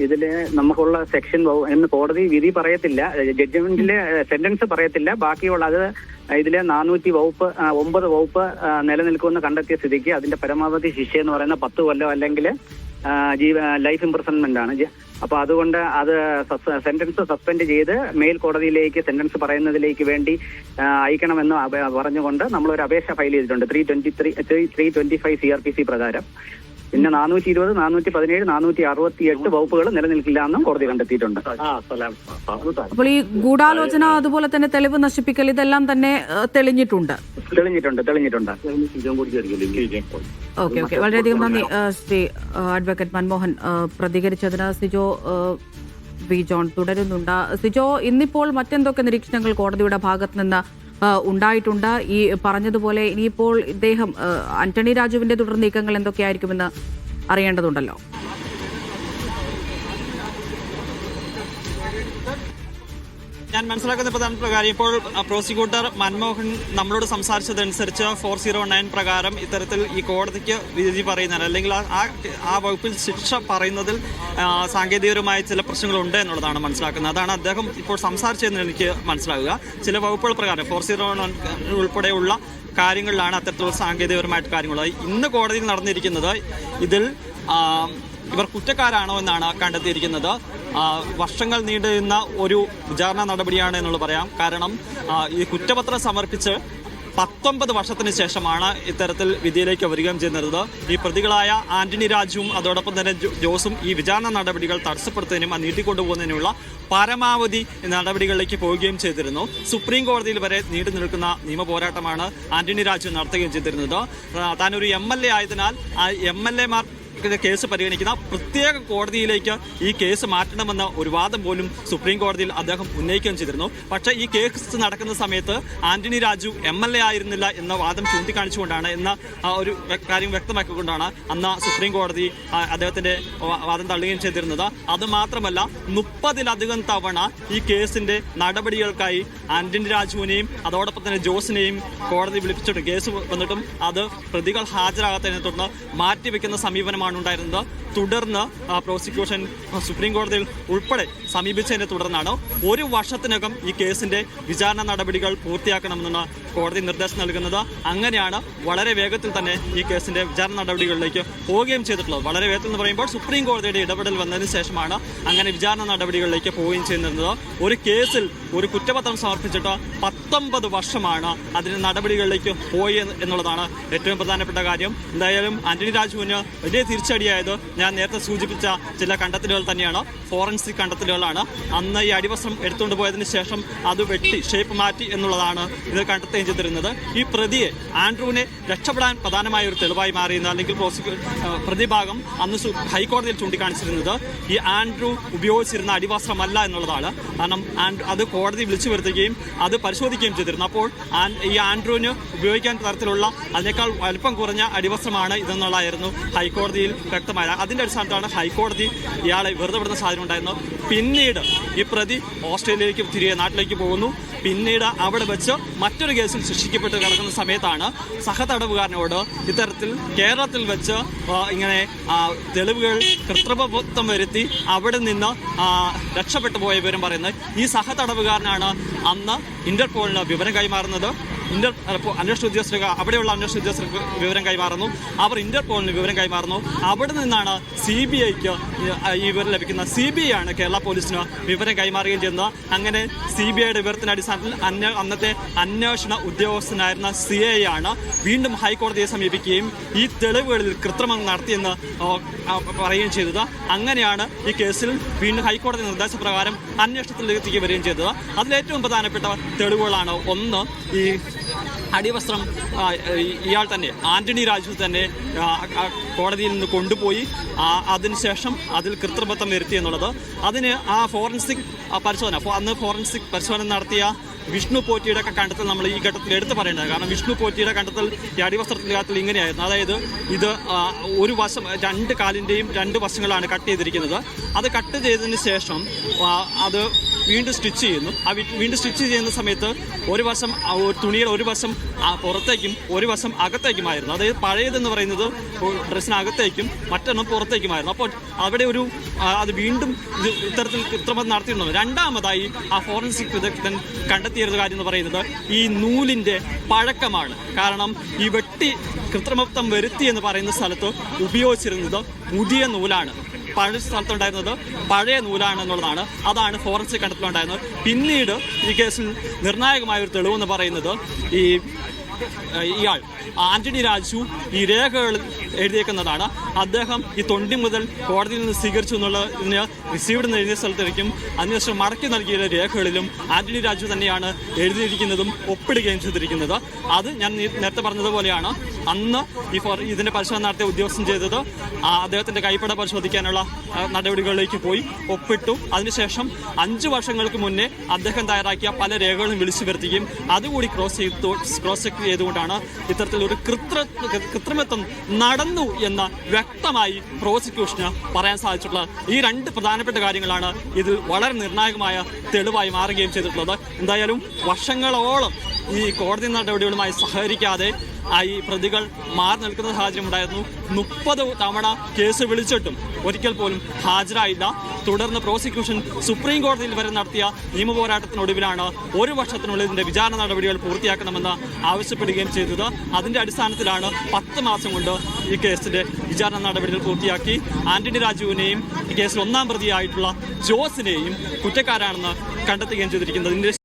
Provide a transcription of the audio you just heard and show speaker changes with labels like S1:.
S1: ഇതില് നമുക്കുള്ള സെക്ഷൻ എന്ന് കോടതി വിധി പറയത്തില്ല, ജഡ്ജ്മെന്റിലെ സെന്റൻസ് പറയത്തില്ല. ബാക്കിയുള്ള അത് ഇതിലെ 409 വകുപ്പ് നിലനിൽക്കുമെന്ന് കണ്ടെത്തിയ സ്ഥിതിക്ക് അതിന്റെ പരമാവധി ശിക്ഷ എന്ന് പറയുന്ന 10 കൊല്ലം അല്ലെങ്കിൽ ലൈഫ് ഇംപ്രിസൺമെന്റ് ആണ്. അപ്പൊ അതുകൊണ്ട് അത് സെന്റൻസ് സസ്പെൻഡ് ചെയ്ത് മേൽക്കോടതിയിലേക്ക് സെന്റൻസ് പറയുന്നതിലേക്ക് വേണ്ടി അയക്കണമെന്ന് പറഞ്ഞുകൊണ്ട് നമ്മളൊരു അപേക്ഷ ഫയൽ ചെയ്തിട്ടുണ്ട് 325 CRPC പ്രകാരം. പിന്നെ 420, 417, 468 വകുപ്പുകൾ നിലനിൽക്കില്ല എന്നും കോടതി കണ്ടെത്തിയിട്ടുണ്ട്.
S2: അപ്പോൾ ഈ ഗൂഢാലോചന അതുപോലെ തന്നെ തെളിവ് നശിപ്പിക്കൽ ഇതെല്ലാം തന്നെ തെളിഞ്ഞിട്ടുണ്ട്. ഓക്കെ. വളരെയധികം നന്ദി ശ്രീ അഡ്വക്കേറ്റ് മൻമോഹൻ പ്രതികരിച്ചതിന്. സിജോ വി ജോൺ തുടരുന്നുണ്ട്. സിജോ, ഇന്നിപ്പോൾ മറ്റെന്തൊക്കെ നിരീക്ഷണങ്ങൾ കോടതിയുടെ ഭാഗത്ത് നിന്ന് ഉണ്ടായിട്ടുണ്ട്? ഈ പറഞ്ഞതുപോലെ ഇനിയിപ്പോൾ ഇദ്ദേഹം ആന്റണി രാജുവിന്റെ തുടർ നീക്കങ്ങൾ എന്തൊക്കെയായിരിക്കുമെന്ന് അറിയേണ്ടതുണ്ടല്ലോ.
S3: ഞാൻ മനസ്സിലാക്കുന്ന പ്രധാനപ്പെട്ട കാര്യം, ഇപ്പോൾ പ്രോസിക്യൂട്ടർ മൻമോഹൻ നമ്മളോട് സംസാരിച്ചതനുസരിച്ച് 409 പ്രകാരം ഇത്തരത്തിൽ ഈ കോടതിക്ക് വിധി പറയുന്നതിന് അല്ലെങ്കിൽ ആ വകുപ്പിൽ ശിക്ഷ പറയുന്നതിൽ സാങ്കേതികപരമായ ചില പ്രശ്നങ്ങളുണ്ട് എന്നുള്ളതാണ് മനസ്സിലാക്കുന്നത്. അതാണ് അദ്ദേഹം ഇപ്പോൾ സംസാരിച്ചതെന്ന് എനിക്ക് മനസ്സിലാകുക. ചില വകുപ്പുകൾ പ്രകാരം 409 ഉൾപ്പെടെയുള്ള കാര്യങ്ങളിലാണ് അത്തരത്തിലുള്ള സാങ്കേതികപരമായിട്ട് കാര്യങ്ങളുള്ളത്. ഇന്ന് കോടതിയിൽ നടന്നിരിക്കുന്നത് ഇതിൽ ഇവർ കുറ്റക്കാരാണോ എന്നാണ് കണ്ടെത്തിയിരിക്കുന്നത്. വർഷങ്ങൾ നീണ്ടുനിന്ന ഒരു വിചാരണ നടപടിയാണ് എന്നുള്ള പറയാം. കാരണം ഈ കുറ്റപത്രം സമർപ്പിച്ച് 19 വർഷത്തിന് ശേഷമാണ് ഇത്തരത്തിൽ വിധിയിലേക്ക് വരികയും ചെയ്യുന്നത്. ഈ പ്രതികളായ ആന്റണി രാജുവും അതോടൊപ്പം തന്നെ ജോസും ഈ വിചാരണ നടപടികൾ തടസ്സപ്പെടുത്തുന്നതിനും നീട്ടിക്കൊണ്ടുപോകുന്നതിനുള്ള പരമാവധി നടപടികളിലേക്ക് പോവുകയും ചെയ്തിരുന്നു. സുപ്രീം കോടതിയിൽ വരെ നീണ്ടു നിൽക്കുന്ന നിയമ പോരാട്ടമാണ് ആന്റണി രാജു നടത്തുകയും ചെയ്തിരുന്നത്. താനൊരു MLA ആയതിനാൽ ആ MLA-മാർ കേസ് പരിഗണിക്കുന്ന പ്രത്യേക കോടതിയിലേക്ക് ഈ കേസ് മാറ്റണമെന്ന ഒരു വാദം പോലും സുപ്രീം കോടതിയിൽ അദ്ദേഹം ഉന്നയിക്കുകയും ചെയ്തിരുന്നു. പക്ഷേ ഈ കേസ് നടക്കുന്ന സമയത്ത് ആന്റണി രാജു MLA ആയിരുന്നില്ല എന്ന വാദം ചൂണ്ടിക്കാണിച്ചുകൊണ്ടാണ് എന്ന ഒരു കാര്യം വ്യക്തമാക്കിക്കൊണ്ടാണ് അന്ന് സുപ്രീം കോടതി അദ്ദേഹത്തിന്റെ വാദം തള്ളുകയും ചെയ്തിരുന്നത്. അതുമാത്രമല്ല 30-ലധികം തവണ ഈ കേസിന്റെ നടപടികൾക്കായി ആന്റണി രാജുവിനെയും അതോടൊപ്പം തന്നെ ജോസിനെയും കോടതി വിളിപ്പിച്ചിട്ടുണ്ട്. കേസ് വന്നിട്ടും അത് പ്രതികൾ ഹാജരാകാത്തതിനെ തുടർന്ന് മാറ്റിവെക്കുന്ന സമീപനമാണ് ഉണ്ടായിരുന്നത്. തുടർന്ന് പ്രോസിക്യൂഷൻ സുപ്രീം കോടതിയിൽ ഉൾപ്പെടെ സമീപിച്ചതിനെ തുടർന്നാണ് 1 വർഷത്തിനകം ഈ കേസിന്റെ വിചാരണ നടപടികൾ പൂർത്തിയാക്കണമെന്നാണ് കോടതി നിർദ്ദേശം നൽകുന്നത്. അങ്ങനെയാണ് വളരെ വേഗത്തിൽ തന്നെ ഈ കേസിന്റെ വിചാരണ നടപടികളിലേക്ക് പോവുകയും ചെയ്തിട്ടുള്ളത്. വളരെ വേഗത്തിൽ എന്ന് പറയുമ്പോൾ സുപ്രീം കോടതിയുടെ ഇടപെടൽ വന്നതിന് ശേഷമാണ് അങ്ങനെ വിചാരണ നടപടികളിലേക്ക് പോവുകയും ചെയ്യുന്നത്. ഒരു കേസിൽ ഒരു കുറ്റപത്രം സമർപ്പിച്ചിട്ട് 19 വർഷമാണ് അതിന്റെ നടപടികളിലേക്ക് പോയി എന്നുള്ളതാണ് ഏറ്റവും പ്രധാനപ്പെട്ട കാര്യം. എന്തായാലും ആന്റണി രാജുവിന് വലിയ തിരിച്ചടിയായത് ഞാൻ നേരത്തെ സൂചിപ്പിച്ച ചില കണ്ടെത്തലുകൾ തന്നെയാണ്. ഫോറൻസിക് കണ്ടെത്തലുകളാണ്. അന്ന് ഈ അടിവസ്ത്രം എടുത്തുകൊണ്ട് പോയതിന് ശേഷം അത് വെട്ടി ഷേപ്പ് മാറ്റി എന്നുള്ളതാണ് ഇത് കണ്ടെത്തുകയും ചെയ്തിരുന്നത്. ഈ പ്രതിയെ ആൻഡ്രൂവിനെ രക്ഷപ്പെടാൻ പ്രധാനമായ ഒരു തെളിവായി മാറിയിരുന്നത് അല്ലെങ്കിൽ പ്രതിഭാഗം അന്ന് ഹൈക്കോടതിയിൽ ചൂണ്ടിക്കാണിച്ചിരുന്നത് ഈ ആൻഡ്രൂ ഉപയോഗിച്ചിരുന്ന അടിവസ്ത്രമല്ല എന്നുള്ളതാണ്. കാരണം അത് കോടതി വിളിച്ചു വരുത്തുകയും അത് പരിശോധിക്കുകയും ചെയ്തിരുന്നു. അപ്പോൾ ഈ ആൻഡ്രൂവിന് ഉപയോഗിക്കാൻ തരത്തിലുള്ള അതിനേക്കാൾ വലിപ്പം കുറഞ്ഞ അടിവസ്ത്രമാണ് ഇതെന്നുള്ളതായിരുന്നു ഹൈക്കോടതിയിൽ വ്യക്തമായ. അതിൻ്റെ അടിസ്ഥാനത്തിലാണ് ഹൈക്കോടതി ഇയാളെ വെറുതെ വിടുന്ന സാഹചര്യം ഉണ്ടായിരുന്നു. പിന്നീട് ഈ പ്രതി ഓസ്ട്രേലിയയിലേക്ക് തിരികെ നാട്ടിലേക്ക് പോകുന്നു. പിന്നീട് അവിടെ വെച്ച് മറ്റൊരു കേസിൽ ശിക്ഷിക്കപ്പെട്ട് കിടക്കുന്ന സമയത്താണ് സഹതടവുകാരനോട് ഇത്തരത്തിൽ കേരളത്തിൽ വെച്ച് ഇങ്ങനെ തെളിവുകൾ കൃത്രിമത്വം വരുത്തി അവിടെ നിന്ന് രക്ഷപ്പെട്ടു പോയ വിവരം പറയുന്നത്. ഈ സഹതടവുകാരനാണ് അന്ന് ഇന്റർപോളിന് വിവരം കൈമാറുന്നത്. അന്വേഷണ ഉദ്യോഗസ്ഥർക്ക് അവിടെയുള്ള അന്വേഷണ ഉദ്യോഗസ്ഥർക്ക് വിവരം കൈമാറുന്നു. അവർ ഇന്റർപോളിന് വിവരം കൈമാറുന്നു. അവിടെ നിന്നാണ് CBIക്ക് ഈ വിവരം ലഭിക്കുന്ന. CBI ആണ് കേരള പോലീസിന് വിവരം കൈമാറുകയും ചെയ്യുന്നത്. അങ്ങനെ CBIയുടെ വിവരത്തിന്റെ അടിസ്ഥാനത്തിൽ അന്നത്തെ അന്വേഷണ ഉദ്യോഗസ്ഥനായിരുന്ന CI ആണ് വീണ്ടും ഹൈക്കോടതിയെ സമീപിക്കുകയും ഈ തെളിവുകളിൽ കൃത്രിമം നടത്തിയെന്ന് പറയുകയും ചെയ്തത്. അങ്ങനെയാണ് ഈ കേസിൽ വീണ്ടും ഹൈക്കോടതി നിർദ്ദേശപ്രകാരം അന്വേഷണത്തിലേക്ക് വരികയും ചെയ്തത്. അതിലേറ്റവും പ്രധാനപ്പെട്ട തെളിവുകളാണ് ഒന്ന്, ഈ അടിവസ്ത്രം ഇയാൾ തന്നെ ആന്റണി രാജു തന്നെ കോടതിയിൽ നിന്ന് കൊണ്ടുപോയി അതിനുശേഷം അതിൽ കൃത്രിമത്വം വരുത്തി എന്നുള്ളത്. അതിന് ആ ഫോറൻസിക് പരിശോധന അന്ന് ഫോറൻസിക് പരിശോധന നടത്തിയ വിഷ്ണു പോറ്റിയുടെ ഒക്കെ കണ്ടെത്തൽ നമ്മൾ ഈ ഘട്ടത്തിൽ എടുത്തു പറയേണ്ടത്. കാരണം വിഷ്ണു പോറ്റിയുടെ കണ്ടെത്തൽ ഈ അടിവസ്ത്രത്തിൻ്റെ കാര്യത്തിൽ ഇങ്ങനെയായിരുന്നു. അതായത് ഇത് ഒരു വശം 2 കാലിൻ്റെയും 2 വശങ്ങളാണ് കട്ട് ചെയ്തിരിക്കുന്നത്. അത് കട്ട് ചെയ്തതിന് ശേഷം അത് വീണ്ടും സ്റ്റിച്ച് ചെയ്യുന്നു. വീണ്ടും സ്റ്റിച്ച് ചെയ്യുന്ന സമയത്ത് ഒരു വശം തുണിയുടെ ഒരു വശം പുറത്തേക്കും ഒരു വശം അകത്തേക്കുമായിരുന്നു. അതായത് പഴയതെന്ന് പറയുന്നത് ഡ്രസ്സിനകത്തേക്കും മറ്റൊന്നും പുറത്തേക്കുമായിരുന്നു. അപ്പോൾ അവിടെ അത് വീണ്ടും ഇത്തരത്തിൽ കൃത്രിമം നടത്തിയിരുന്നു. രണ്ടാമതായി ആ ഫോറൻസിക് വിദഗ്ധൻ കണ്ടെത്തിയൊരു കാര്യം എന്ന് പറയുന്നത് ഈ നൂലിൻ്റെ പഴക്കമാണ്. കാരണം ഈ കൃത്രിമത്വം വരുത്തി എന്ന് പറയുന്ന സ്ഥലത്ത് ഉപയോഗിച്ചിരുന്നത് പുതിയ നൂലാണ്, പഴയ സ്ഥലത്തുണ്ടായിരുന്നത് പഴയ നൂലാണെന്നുള്ളതാണ്. അതാണ് ഫോറൻസിക് കണ്ടെത്തലുണ്ടായിരുന്നത്. പിന്നീട് ഈ കേസിൽ നിർണായകമായ ഒരു തെളിവെന്ന് പറയുന്നത് ഇയാൾ ആന്റണി രാജു ഈ രേഖകൾ എഴുതിയേക്കുന്നതാണ്. അദ്ദേഹം ഈ തൊണ്ടി മുതൽ കോടതിയിൽ നിന്ന് സ്വീകരിച്ചു എന്നുള്ളതിന് റിസീവ്ഡ് എന്ന് എഴുതിയ സ്ഥലത്തേക്കും അതിനുശേഷം മടക്കി നൽകിയ രേഖകളിലും ആന്റണി രാജു തന്നെയാണ് എഴുതിയിരിക്കുന്നതും ഒപ്പിടുകയും ചെയ്തിരിക്കുന്നത്. അത് ഞാൻ നേരത്തെ പറഞ്ഞതുപോലെയാണ് അന്ന് ഇതിന്റെ പരിശോധന നടത്തിയ ഉദ്യോഗസ്ഥൻ ചെയ്തത്. അദ്ദേഹത്തിന്റെ കൈപ്പട പരിശോധിക്കാനുള്ള നടപടികളിലേക്ക് പോയി ഒപ്പിട്ടു. അതിനുശേഷം 5 വർഷങ്ങൾക്ക് മുന്നേ അദ്ദേഹം തയ്യാറാക്കിയ പല രേഖകളും വിളിച്ചു വരുത്തുകയും അതുകൂടി ക്രോസ് ചെക്ക് ചെയ്തുകൊണ്ടാണ് ഇത്തരത്തിലൊരു കൃത്രിമത്വം നടന്നു എന്ന് വ്യക്തമായി പ്രോസിക്യൂഷന് പറയാൻ സാധിച്ചിട്ടുള്ളത്. ഈ 2 പ്രധാനപ്പെട്ട കാര്യങ്ങളാണ് ഇതിൽ വളരെ നിർണായകമായ തെളിവായി മാറുകയും ചെയ്തിട്ടുള്ളത്. എന്തായാലും വർഷങ്ങളോളം ഈ കോടതി നടപടികളുമായി സഹകരിക്കാതെ ഈ പ്രതികൾ മാറി നിൽക്കുന്ന സാഹചര്യം ഉണ്ടായിരുന്നു. 30 തവണ കേസ് വിളിച്ചിട്ടും ഒരിക്കൽ പോലും ഹാജരായില്ല. തുടർന്ന് പ്രോസിക്യൂഷൻ സുപ്രീം കോടതിയിൽ വരെ നടത്തിയ നിയമപോരാട്ടത്തിനൊടുവിലാണ് 1 വർഷത്തിനുള്ളിൽ ഇതിന്റെ വിചാരണ നടപടികൾ പൂർത്തിയാക്കണമെന്ന് ആവശ്യപ്പെടുകയും ചെയ്തത്. അതിന്റെ അടിസ്ഥാനത്തിലാണ് 10 മാസം കൊണ്ട് ഈ കേസിന്റെ വിചാരണ നടപടികൾ പൂർത്തിയാക്കി ആന്റണി രാജുവിനെയും ഈ കേസിൽ 1ാം പ്രതിയായിട്ടുള്ള ജോസിനെയും കുറ്റക്കാരാണെന്ന് കണ്ടെത്തുകയും ചെയ്തിരിക്കുന്നത്.